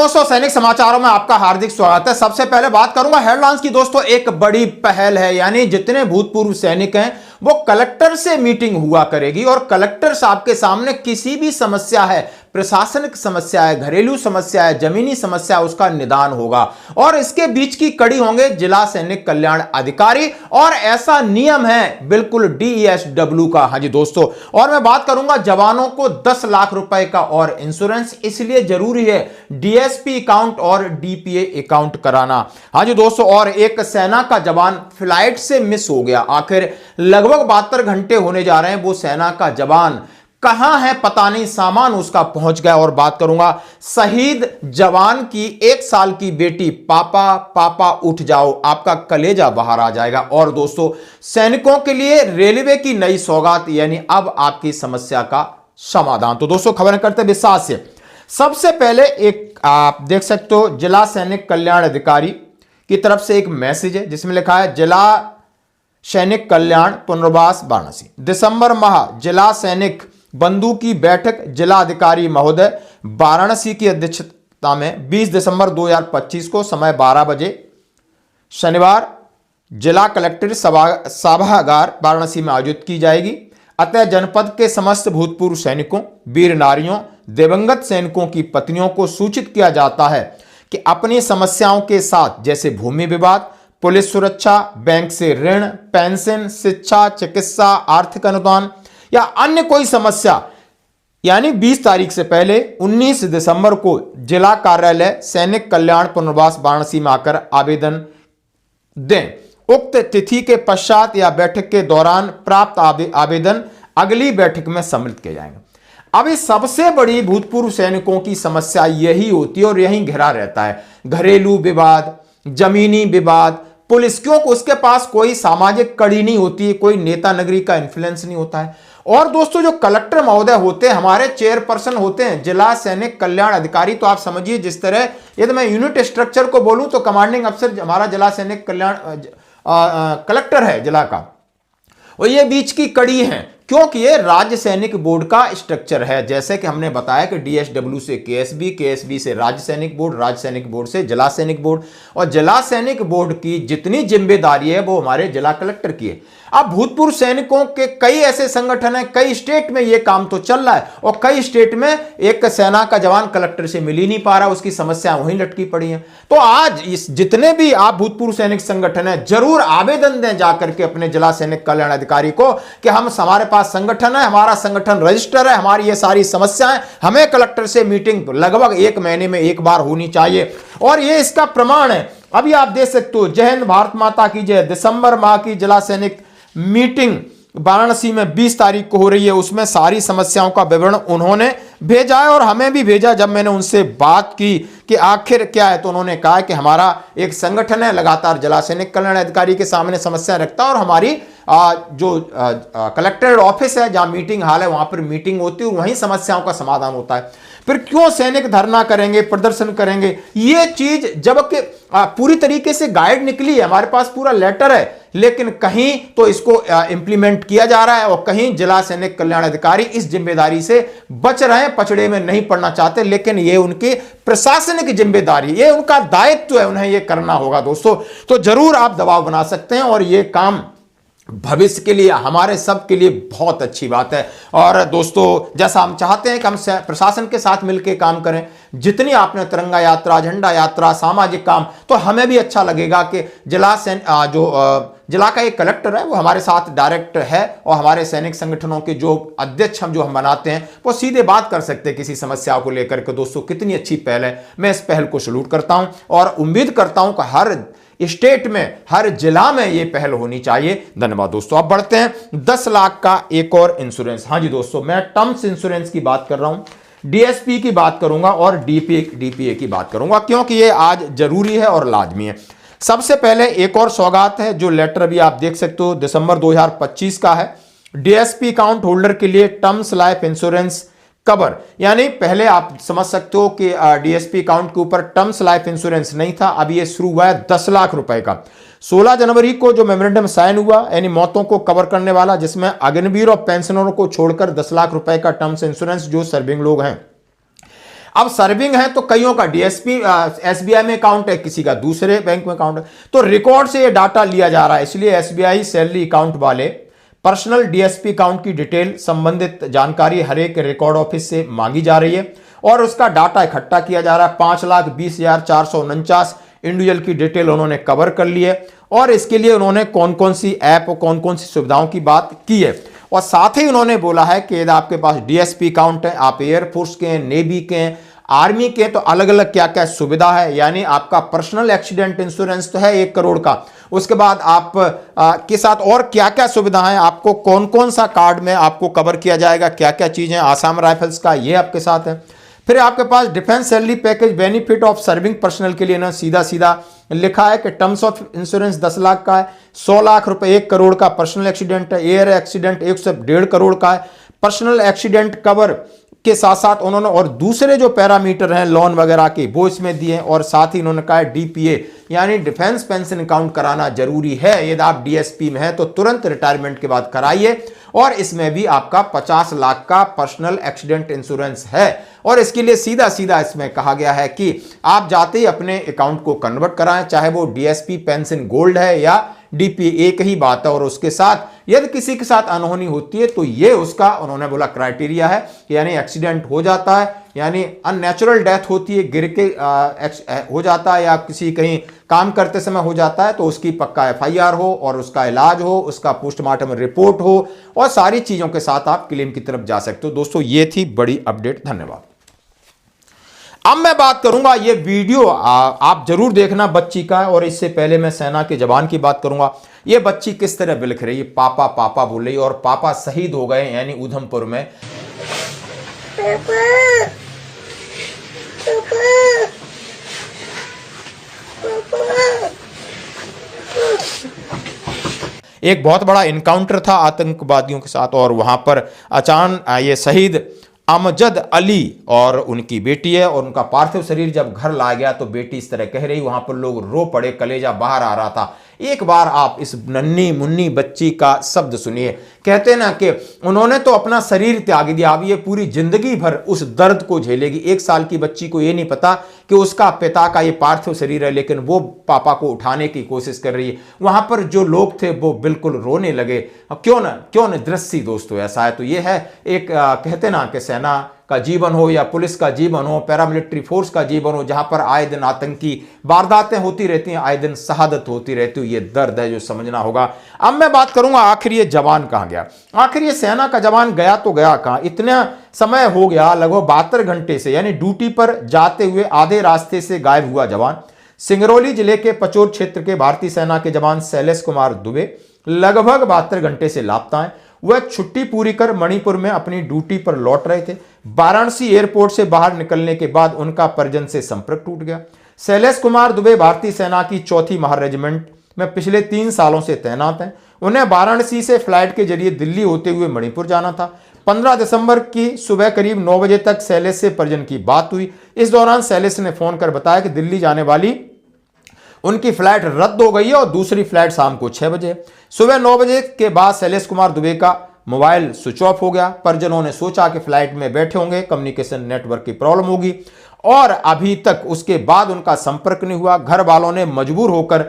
दोस्तों, सैनिक समाचारों में आपका हार्दिक स्वागत है। सबसे पहले बात करूंगा हेडलाइंस की। दोस्तों, एक बड़ी पहल है, यानी जितने भूतपूर्व सैनिक हैं वो कलेक्टर से मीटिंग हुआ करेगी और कलेक्टर साहब के सामने किसी भी समस्या है, प्रशासनिक समस्या है, घरेलू समस्या है, जमीनी समस्या है, उसका निदान होगा। और इसके बीच की कड़ी होंगे जिला सैनिक कल्याण अधिकारी, और ऐसा नियम है बिल्कुल DSW का। हाँ जी दोस्तों, और मैं बात करूंगा जवानों को 10 लाख रुपए का और इंश्योरेंस, इसलिए जरूरी है DSP अकाउंट और DPA अकाउंट कराना। हाँ जी दोस्तों, और एक सेना का जवान फ्लाइट से मिस हो गया। आखिर लगभग 72 घंटे होने जा रहे हैं, वो सेना का जवान कहां है पता नहीं, सामान उसका पहुंच गया। और बात करूंगा शहीद जवान की 1 साल की बेटी, पापा पापा उठ जाओ, आपका कलेजा बाहर आ जाएगा। और दोस्तों, सैनिकों के लिए रेलवे की नई सौगात, यानी अब आपकी समस्या का समाधान। तो दोस्तों, खबरें करते विस्तार से। सबसे पहले एक आप देख सकते हो जिला सैनिक कल्याण अधिकारी की तरफ से एक मैसेज है जिसमें लिखा है जिला सैनिक कल्याण पुनर्वास वाराणसी, दिसंबर माह जिला सैनिक बंधु की बैठक जिला अधिकारी महोदय वाराणसी की अध्यक्षता में 20 दिसंबर 2025 को समय 12 बजे शनिवार जिला कलेक्ट्रेट सभागार वाराणसी में आयोजित की जाएगी। अतः जनपद के समस्त भूतपूर्व सैनिकों, वीर नारियों, दिवंगत सैनिकों की पत्नियों को सूचित किया जाता है कि अपनी समस्याओं के साथ जैसे भूमि विवाद, पुलिस सुरक्षा, बैंक से ऋण, पेंशन, शिक्षा, चिकित्सा, आर्थिक अनुदान या अन्य कोई समस्या, यानी 20 तारीख से पहले 19 दिसंबर को जिला कार्यालय सैनिक कल्याण पुनर्वास वाराणसी में आकर आवेदन दें। उक्त तिथि के पश्चात या बैठक के दौरान प्राप्त आवेदन अगली बैठक में सम्मिलित किए जाएंगे। अभी सबसे बड़ी भूतपूर्व सैनिकों की समस्या यही होती है और यही घिरा रहता है, घरेलू विवाद, जमीनी विवाद, पुलिस। क्यों? उसके पास कोई सामाजिक कड़ी नहीं होती है, कोई नेता नगरी का इन्फ्लुएंस नहीं होता है। और दोस्तों, जो कलेक्टर महोदय होते हैं, हमारे चेयरपर्सन होते हैं जिला सैनिक कल्याण अधिकारी। तो आप समझिए, जिस तरह यदि मैं यूनिट स्ट्रक्चर को बोलूं तो कमांडिंग अफसर हमारा जिला सैनिक कल्याण कलेक्टर है जिला का, और ये बीच की कड़ी है क्योंकि ये राज्य सैनिक बोर्ड का स्ट्रक्चर है। जैसे कि हमने बताया कि DSW से KSB, KSB से राज्य सैनिक बोर्ड, राज्य सैनिक बोर्ड से जिला सैनिक बोर्ड, और जिला सैनिक बोर्ड की जितनी जिम्मेदारी है वो हमारे जिला कलेक्टर की है। अब भूतपूर्व सैनिकों के कई ऐसे संगठन हैं, कई स्टेट में ये काम तो चल रहा है, और कई स्टेट में एक सेना का जवान कलेक्टर से मिल ही नहीं पा रहा, उसकी समस्या वहीं लटकी पड़ी है। तो आज इस जितने भी आप भूतपूर्व सैनिक संगठन है, जरूर आवेदन दें जाकर के अपने जिला सैनिक कल्याण अधिकारी को कि हमारे पास संगठन है, हमारा संगठन रजिस्टर है, हमारी ये सारी समस्याएं, हमें कलेक्टर से मीटिंग लगभग 1 महीने में 1 बार होनी चाहिए। और ये इसका प्रमाण है। अभी आप देख सकते हो, जय हिंद, भारत माता की जय, दिसंबर माह की जिला सैनिक मीटिंग वाराणसी में 20 तारीख को हो रही है। उसमें सारी समस्याओं का विवरण उन्होंने भेजा है और हमें भी भेजा। जब मैंने उनसे बात की कि आखिर क्या है, तो उन्होंने कहा कि हमारा एक संगठन है, लगातार जिला सैनिक कल्याण अधिकारी के सामने समस्या रखता है, और हमारी जो कलेक्ट्रेट ऑफिस है, जहां मीटिंग हॉल है, वहां पर मीटिंग होती है और वहीं समस्याओं का समाधान होता है। फिर क्यों सैनिक धरना करेंगे, प्रदर्शन करेंगे? ये चीज जबकि पूरी तरीके से गाइड निकली है, हमारे पास पूरा लेटर है, लेकिन कहीं तो इसको इंप्लीमेंट किया जा रहा है और कहीं जिला सैनिक कल्याण अधिकारी इस जिम्मेदारी से बच रहे हैं, पचड़े में नहीं पड़ना चाहते। लेकिन ये उनकी प्रशासनिक जिम्मेदारी, ये उनका दायित्व है, उन्हें ये करना होगा दोस्तों। तो जरूर आप दबाव बना सकते हैं और ये काम भविष्य के लिए, हमारे सब के लिए बहुत अच्छी बात है। और दोस्तों, जैसा हम चाहते हैं कि हम प्रशासन के साथ मिलकर काम करें, जितनी आपने तिरंगा यात्रा, झंडा यात्रा, सामाजिक काम, तो हमें भी अच्छा लगेगा कि जिला का एक कलेक्टर है वो हमारे साथ डायरेक्ट है, और हमारे सैनिक संगठनों के जो अध्यक्ष हम बनाते हैं वो सीधे बात कर सकते हैं किसी समस्या को लेकर के। दोस्तों, कितनी अच्छी पहल है, मैं इस पहल को सैल्यूट करता हूं और उम्मीद करता हूं कि हर स्टेट में, हर जिला में ये पहल होनी चाहिए। धन्यवाद दोस्तों। अब बढ़ते हैं 10 लाख का एक और इंश्योरेंस। हाँ जी दोस्तों, मैं टर्म्स इंश्योरेंस की बात कर रहा हूं, DSP की बात करूंगा और DPA की बात करूंगा, क्योंकि ये आज जरूरी है और लाजमी है। सबसे पहले एक और सौगात है, जो लेटर भी आप देख सकते हो, दिसंबर 2025 का है। DSP अकाउंट होल्डर के लिए टर्म्स लाइफ इंश्योरेंस कवर, यानी पहले आप समझ सकते हो कि DSP अकाउंट के ऊपर टर्म्स लाइफ इंश्योरेंस नहीं था, अब ये शुरू हुआ है 10 लाख रुपए का। 16 जनवरी को जो मेमोरेंडम साइन हुआ, यानी मौतों को कवर करने वाला, जिसमें अग्निवीर और पेंशनरों को छोड़कर 10 लाख रुपए का टर्म्स इंश्योरेंस जो सर्विंग लोग हैं। अब सर्विंग है तो कईयों का डीएसपी एसबीआई में अकाउंट है, किसी का दूसरे बैंक में अकाउंट है, तो रिकॉर्ड से ये डाटा लिया जा रहा है। इसलिए एसबीआई सैलरी अकाउंट वाले पर्सनल डीएसपी अकाउंट की डिटेल, संबंधित जानकारी हर एक रिकॉर्ड ऑफिस से मांगी जा रही है और उसका डाटा इकट्ठा किया जा रहा है। 5,20,449 इंडिविजुअल की डिटेल उन्होंने कवर कर ली है और इसके लिए उन्होंने कौन कौन सी ऐप और कौन कौन सी सुविधाओं की बात की है। और साथ ही उन्होंने बोला है कि यदि आपके पास डीएसपी अकाउंट है, आप एयरफोर्स के हैं, नेवी के हैं, आर्मी के, तो अलग अलग क्या क्या सुविधा है। यानी आपका पर्सनल एक्सीडेंट इंश्योरेंस तो है 1 करोड़ का, उसके बाद आप के साथ और क्या क्या सुविधा है, आपको कौन कौन सा कार्ड में आपको कवर किया जाएगा, क्या क्या चीजें, आसाम राइफल्स का ये आपके साथ है। फिर आपके पास defence salary package benefit of serving personnel के लिए ना सीधा सीधा लिखा है कि टर्म्स ऑफ इंश्योरेंस 10 लाख का है, 100 लाख रुपए 1 करोड़ का पर्सनल एक्सीडेंट है, एयर एक्सीडेंट 1 से 1.5 करोड़ का है, पर्सनल एक्सीडेंट कवर के साथ साथ उन्होंने और दूसरे जो पैरामीटर हैं लोन वगैरह के वो इसमें दिए, और साथ ही उन्होंने कहा है डीपीए यानी डिफेंस पेंशन अकाउंट कराना जरूरी है। यदि आप डीएसपी में हैं तो तुरंत रिटायरमेंट के बाद कराइए, और इसमें भी आपका 50 लाख का पर्सनल एक्सीडेंट इंश्योरेंस है। और इसके लिए सीधा सीधा इसमें कहा गया है कि आप जाते ही अपने अकाउंट को कन्वर्ट कराएं, चाहे वो डीएसपी पेंशन गोल्ड है या डीपी, एक ही बात है। और उसके साथ यदि किसी के साथ अनहोनी होती है तो ये उसका उन्होंने बोला क्राइटेरिया है, यानी एक्सीडेंट हो जाता है, यानी अननेचुरल डेथ होती है, गिर के हो जाता है या किसी कहीं काम करते समय हो जाता है, तो उसकी पक्का एफआईआर हो और उसका इलाज हो, उसका पोस्टमार्टम रिपोर्ट हो, और सारी चीजों के साथ आप क्लेम की तरफ जा सकते हो। दोस्तों ये थी बड़ी अपडेट, धन्यवाद। अब मैं बात करूंगा, ये वीडियो आप जरूर देखना बच्ची का, और इससे पहले मैं सेना के जवान की बात करूंगा। ये बच्ची किस तरह बिलख रही है, पापा पापा बोल रही है, और पापा शहीद हो गए यानी उधमपुर में। पापा, पापा, पापा। एक बहुत बड़ा इनकाउंटर था आतंकवादियों के साथ, और वहां पर अचानक ये शहीद अमजद अली और उनकी बेटी है, और उनका पार्थिव शरीर जब घर लाया गया तो बेटी इस तरह कह रही, वहां पर लोग रो पड़े, कलेजा बाहर आ रहा था। एक बार आप इस नन्ही मुन्नी बच्ची का शब्द सुनिए। कहते ना कि उन्होंने तो अपना शरीर त्याग दिया, अब ये पूरी जिंदगी भर उस दर्द को झेलेगी। 1 साल की बच्ची को ये नहीं पता कि उसका पिता का ये पार्थिव शरीर है, लेकिन वो पापा को उठाने की कोशिश कर रही है। वहां पर जो लोग थे वो बिल्कुल रोने लगे। क्यों न दृश्य दोस्तों ऐसा है। तो ये है एक कहते ना कि सेना का जीवन हो या पुलिस का जीवन हो, पैरामिलिट्री फोर्स का जीवन हो, जहां पर आए दिन आतंकी वारदातें होती रहती हैं, आए दिन शहादत होती रहती है, ये दर्द है जो समझना होगा। अब मैं बात करूंगा आखिर ये जवान कहां गया, आखिर ये सेना का जवान गया तो गया कहां। इतना समय हो गया, लगभग 72 घंटे से, यानी ड्यूटी पर जाते हुए आधे रास्ते से गायब हुआ जवान। सिंगरौली जिले के पचोर क्षेत्र के भारतीय सेना के जवान शैलेश कुमार दुबे लगभग 72 घंटे से लापता हैं। वह छुट्टी पूरी कर मणिपुर में अपनी ड्यूटी पर लौट रहे थे। वाराणसी एयरपोर्ट से बाहर निकलने के बाद उनका परिजन से संपर्क टूट गया। शैलेश कुमार दुबे भारतीय सेना की 4th महार रेजिमेंट में पिछले 3 सालों से तैनात हैं। उन्हें वाराणसी से फ्लाइट के जरिए दिल्ली होते हुए मणिपुर जाना था। 15 दिसंबर की सुबह करीब 9 बजे तक शैलेश से परिजन की बात हुई। इस दौरान शैलेश ने फोन कर बताया कि दिल्ली जाने वाली उनकी फ्लाइट रद्द हो गई है और दूसरी फ्लाइट शाम को 6 बजे। सुबह 9 बजे के बाद शैलेश कुमार दुबे का मोबाइल स्विच ऑफ हो गया। परिजनों ने सोचा कि फ्लाइट में बैठे होंगे, कम्युनिकेशन नेटवर्क की प्रॉब्लम होगी, और अभी तक उसके बाद उनका संपर्क नहीं हुआ। घर वालों ने मजबूर होकर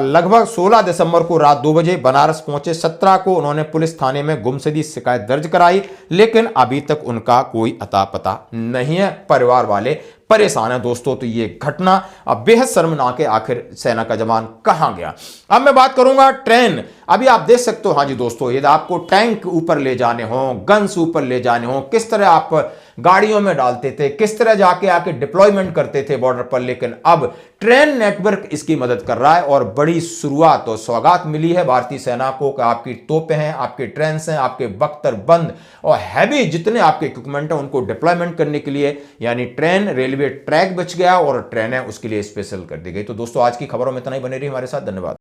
लगभग 16 दिसंबर को रात 2 बजे बनारस पहुंचे। 17 को उन्होंने पुलिस थाने में गुमशुदगी शिकायत दर्ज कराई, लेकिन अभी तक उनका कोई अता पता नहीं है। परिवार वाले परेशान है दोस्तों। तो ये घटना अब बेहद शर्मनाक है, आखिर सेना का जवान कहां गया। अब मैं बात करूंगा ट्रेन। अभी आप देख सकते हो, हाँ जी दोस्तों, यदि आपको टैंक ऊपर ले जाने हो, गन्स ऊपर ले जाने हो, किस तरह आप गाड़ियों में डालते थे, किस तरह जाके आके डिप्लॉयमेंट करते थे बॉर्डर पर, लेकिन अब ट्रेन नेटवर्क इसकी मदद कर रहा है। और बड़ी शुरुआत और सौगात मिली है भारतीय सेना को कि आपकी तोपें हैं, आपके ट्रेन हैं, आपके बख्तर बंद और हैवी जितने आपके इक्विपमेंट हैं उनको डिप्लॉयमेंट करने के लिए, यानी ट्रेन रेलवे ट्रैक बच गया और ट्रेनें उसके लिए स्पेशल कर दी गई। तो दोस्तों आज की खबरों में इतना ही, बने रही हमारे साथ, धन्यवाद।